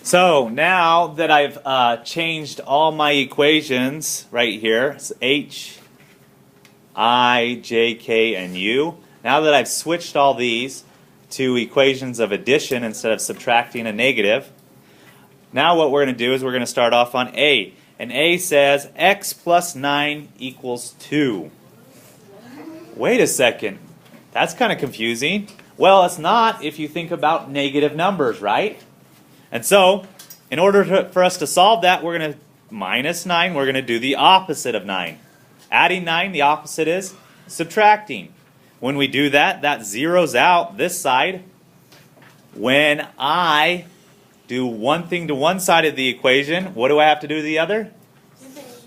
So now that I've changed all my equations right here, it's H, I, J, K, and U. Now that I've switched all these to equations of addition instead of subtracting a negative, now what we're going to do is we're going to start off on A. And A says x plus 9 equals 2. Wait a second. That's kind of confusing. Well, it's not if you think about negative numbers, right? And so, in order for us to solve that, we're going to minus 9. We're going to do the opposite of 9. Adding 9, the opposite is subtracting. When we do that, that zeroes out this side. When I do one thing to one side of the equation, what do I have to do to the other?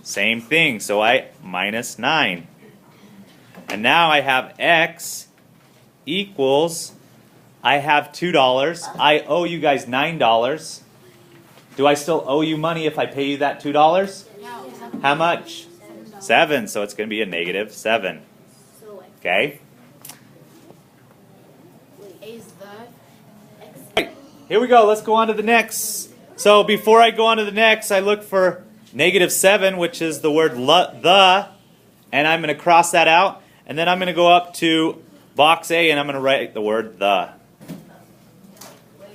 Same thing. So I minus 9. And now I have x equals, I have $2. I owe you guys $9. Do I still owe you money if I pay you that $2? No. How much? 7. So it's going to be a negative 7. Okay? Here we go. Let's go on to the next. So before I go on to the next, I look for negative 7, which is the word the, and I'm going to cross that out. And then I'm going to go up to box A, and I'm going to write the word the.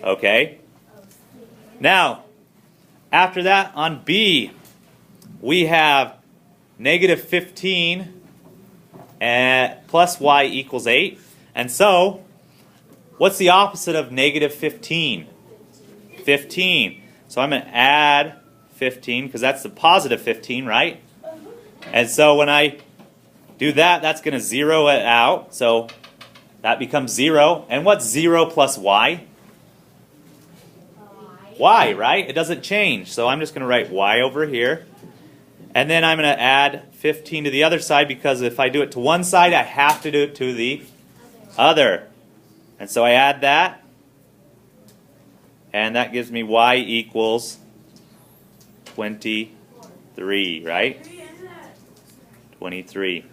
Okay? Now, after that, on B, we have negative 15 plus y equals 8. And so, what's the opposite of negative 15? 15. So I'm going to add 15, because that's the positive 15, right? And so when I do that, that's going to zero it out. So that becomes 0. And what's 0 plus y? Y, right? It doesn't change. So I'm just going to write y over here. And then I'm going to add 15 to the other side, because if I do it to one side, I have to do it to the other. And so I add that. And that gives me y equals 23, right? 23.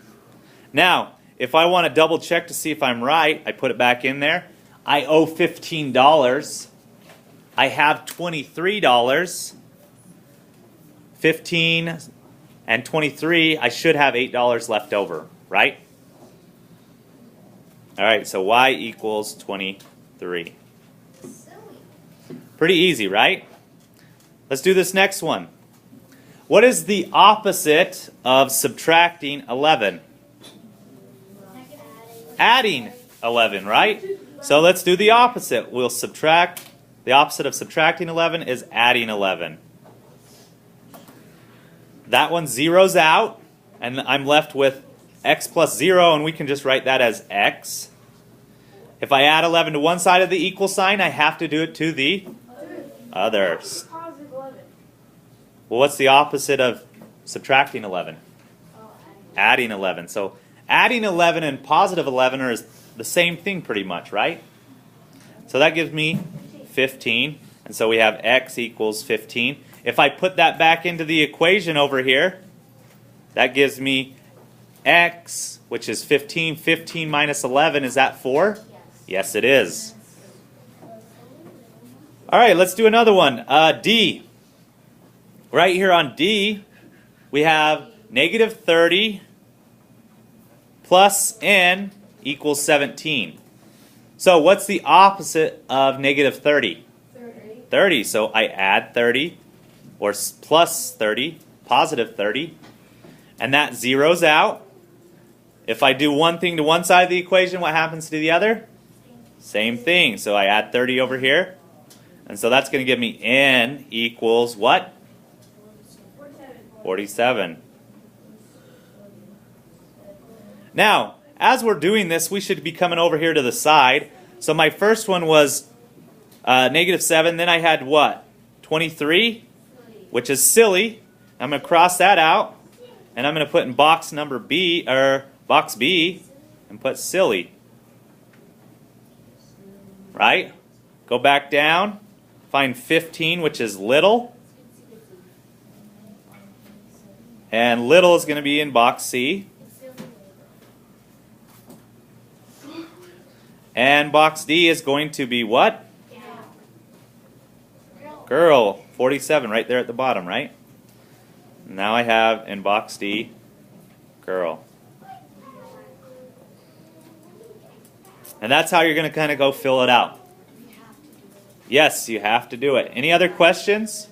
Now, if I want to double check to see if I'm right, I put it back in there. I owe $15. I have $23. 15 and 23, I should have $8 left over, right? All right, so y equals 23. Pretty easy, right? Let's do this next one. What is the opposite of subtracting 11? Adding 11, right? So let's do the opposite. We'll subtract. The opposite of subtracting 11 is adding 11. That one zeroes out, and I'm left with x plus 0, and we can just write that as x. If I add 11 to one side of the equal sign, I have to do it to the other. Well, what's the opposite of subtracting 11? Adding 11. So adding 11 and positive 11 are the same thing pretty much, right? So that gives me 15. And so we have x equals 15. If I put that back into the equation over here, that gives me x, which is 15. 15 minus 11, is that 4? Yes, it is. All right, let's do another one. D. Right here on D, we have negative 30 plus n equals 17. So what's the opposite of negative 30? 30. So I add 30, or plus 30, positive 30, and that zeroes out. If I do one thing to one side of the equation, what happens to the other? Same thing. So I add 30 over here. And so that's going to give me n equals what? 47. Now, as we're doing this, we should be coming over here to the side. So my first one was negative 7. Then I had what? 23, which is silly. I'm going to cross that out. And I'm going to put in box number B, or box B, and put silly. Right? Go back down. Find 15, which is little. And little is going to be in box C. And box D is going to be what? Girl, 47, right there at the bottom, right? Now I have in box D, girl. And that's how you're going to kind of go fill it out. Yes, you have to do it. Any other questions?